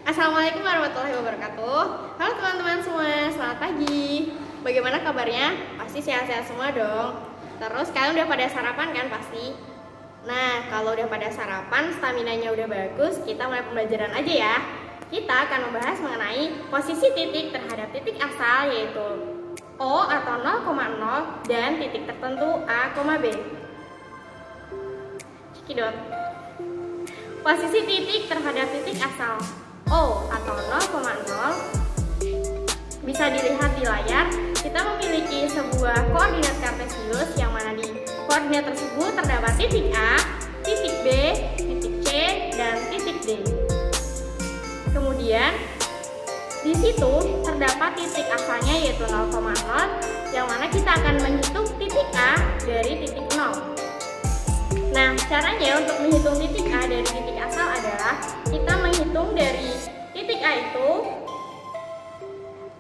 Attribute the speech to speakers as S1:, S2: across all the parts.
S1: Assalamualaikum warahmatullahi wabarakatuh. Halo teman-teman semua, selamat pagi. Bagaimana kabarnya? Pasti sehat-sehat semua dong. Terus kalian udah pada sarapan kan pasti? Nah, kalau udah pada sarapan, staminanya udah bagus, kita mulai pembelajaran aja ya. Kita akan membahas mengenai posisi titik terhadap titik asal, yaitu O atau 0,0 dan titik tertentu A, B. Cekidot. Posisi titik terhadap titik asal O atau 0,0 bisa dilihat di layar. Kita memiliki sebuah koordinat kartesius yang mana di koordinat tersebut terdapat titik A, titik B, titik C, dan titik D. Kemudian di situ terdapat titik asalnya yaitu 0,0 yang mana kita akan menghitung titik A dari titik 0. Nah, caranya untuk menghitung titik A dari titik asal adalah kita menghitung dari titik A itu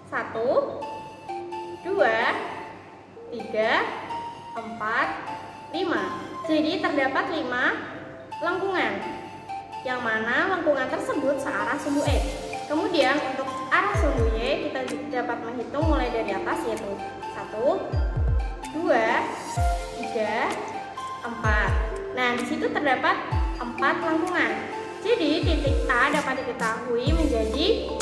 S1: 1, 2, 3, 4, 5. Jadi terdapat 5 lengkungan, yang mana lengkungan tersebut searah sumbu X. Kemudian untuk arah sumbu Y kita dapat menghitung mulai dari atas yaitu 1, 2, 3, 4. Nah, di situ terdapat 4 lengkungan. Jadi titik A dapat diketahui menjadi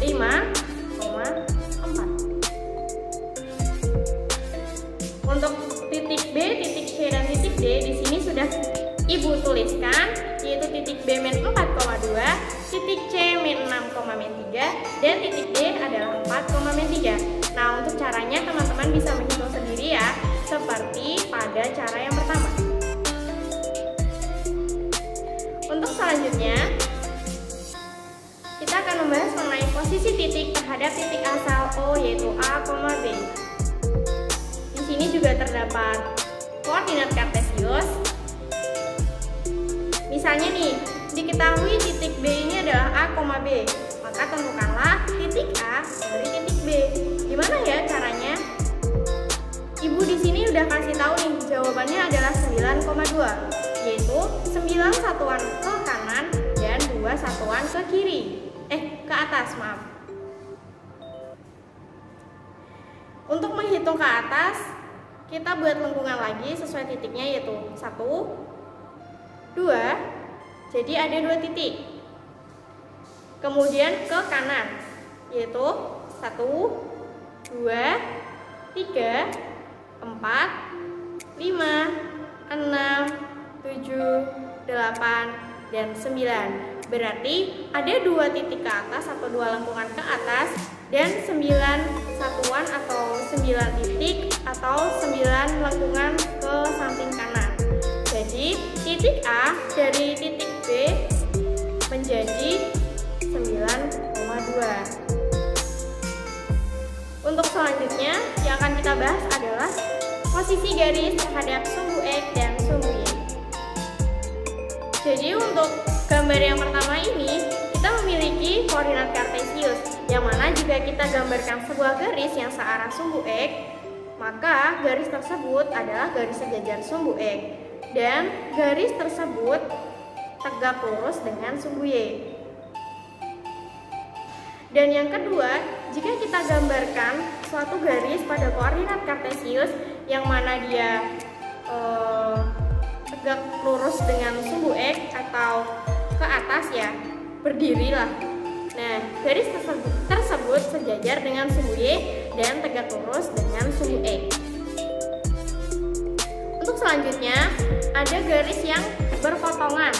S1: 5,4. Untuk titik B, titik C, dan titik D di sini sudah Ibu tuliskan, yaitu titik B min 4,2, titik C min 6,3, dan titik D adalah 4,3. Nah, untuk caranya teman-teman bisa menghitung sendiri ya, seperti pada cara yang pertama. Untuk selanjutnya, kita akan membahas mengenai posisi titik terhadap titik asal O yaitu A, B. Di sini juga terdapat koordinat kartesius. Misalnya nih, diketahui titik B ini adalah A, B, maka tentukanlah titik A dari titik B. Gimana ya caranya? Ibu di sini udah kasih tahu nih, jawabannya adalah 9,2, yaitu 9 satuan ke kanan dan 2 satuan ke kiri. Ke atas, maaf. Untuk menghitung ke atas, kita buat lengkungan lagi sesuai titiknya yaitu 1, 2, jadi ada 2 titik. Kemudian ke kanan yaitu 1, 2, 3, 4, 5, 6, 7, 8, dan 9. Berarti ada 2 titik ke atas atau 2 lengkungan ke atas dan 9 satuan atau 9 titik atau 9 lengkungan ke samping kanan. Jadi titik A dari titik B menjadi 9,2. Untuk selanjutnya yang akan kita bahas adalah posisi garis terhadap sumbu X dan sumbu Y. Jadi untuk gambar yang pertama ini kita memiliki koordinat kartesius, yang mana jika kita gambarkan sebuah garis yang searah sumbu X, maka garis tersebut adalah garis sejajar sumbu X dan garis tersebut tegak lurus dengan sumbu Y. Dan yang kedua, jika kita gambarkan suatu garis pada koordinat kartesius yang mana dia tegak lurus dengan sumbu X atau ke atas ya, berdirilah. Nah, garis tersebut sejajar dengan sumbu Y dan tegak lurus dengan sumbu X. Untuk selanjutnya, ada garis yang berpotongan,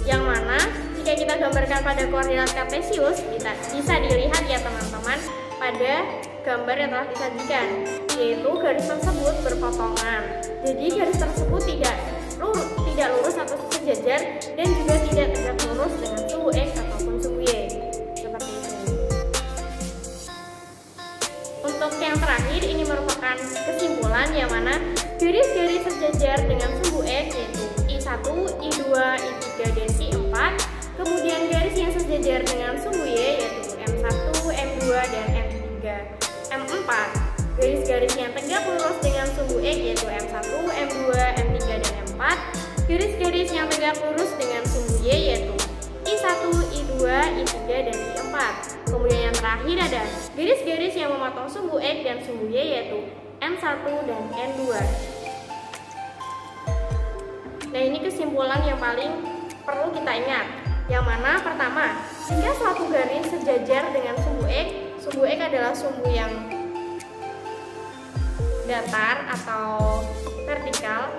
S1: yang mana jika kita gambarkan pada koordinat kartesius bisa dilihat ya teman-teman pada gambar yang telah disajikan, yaitu garis tersebut berpotongan. Jadi garis tersebut tidak lurus atau sejajar dan juga tidak tegak lurus dengan sumbu X ataupun sumbu Y. Seperti itu. Untuk yang terakhir, ini merupakan kesimpulan yang mana garis-garis sejajar dengan sumbu X yaitu I1, I2, I3, dan I4. Kemudian garis yang sejajar dengan sumbu Y yaitu M1, M2, dan M3, M4. Garis-garis yang tegak lurus dengan sumbu X yaitu M1, M2, M3, dan M4. Garis-garis yang tegak lurus dengan sumbu Y yaitu I1, I2, I3, dan I4. Kemudian yang terakhir ada garis-garis yang memotong sumbu X dan sumbu Y, yaitu N1 dan N2. Nah, ini kesimpulan yang paling perlu kita ingat. Yang mana pertama, jika suatu garis sejajar dengan sumbu X adalah sumbu yang datar atau vertikal,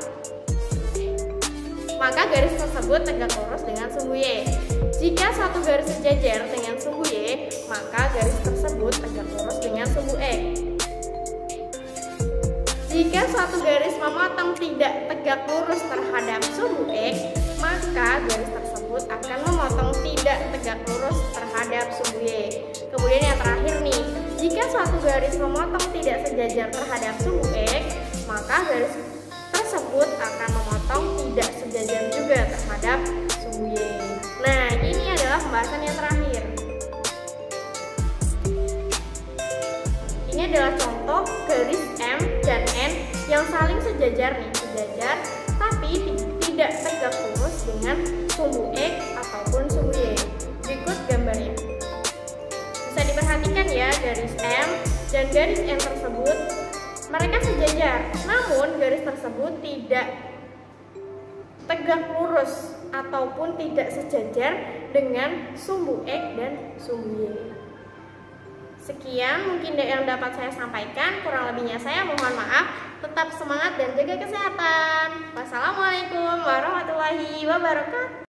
S1: maka garis tersebut tegak lurus dengan sumbu Y. Jika suatu garis sejajar dengan sumbu Y, maka garis tersebut tegak lurus dengan sumbu X. Jika suatu garis memotong tidak tegak lurus terhadap sumbu X, maka garis tersebut akan memotong tidak tegak lurus terhadap sumbu Y. Kemudian yang terakhir nih, jika suatu garis memotong tidak sejajar terhadap sumbu X, maka garis tersebut akan memotong tidak sejajar juga terhadap sumbu Y. Nah, ini adalah pembahasan yang terakhir. Ini adalah contoh garis M dan N yang saling sejajar tapi tidak tegak lurus dengan sumbu X ataupun sumbu Y. Berikut gambarnya. Bisa diperhatikan ya, garis M dan garis N tersebut mereka sejajar, namun garis tersebut tidak tegak lurus ataupun tidak sejajar dengan sumbu X dan sumbu Y. Sekian mungkin yang dapat saya sampaikan, kurang lebihnya saya mohon maaf. Tetap semangat dan jaga kesehatan. Wassalamualaikum warahmatullahi wabarakatuh.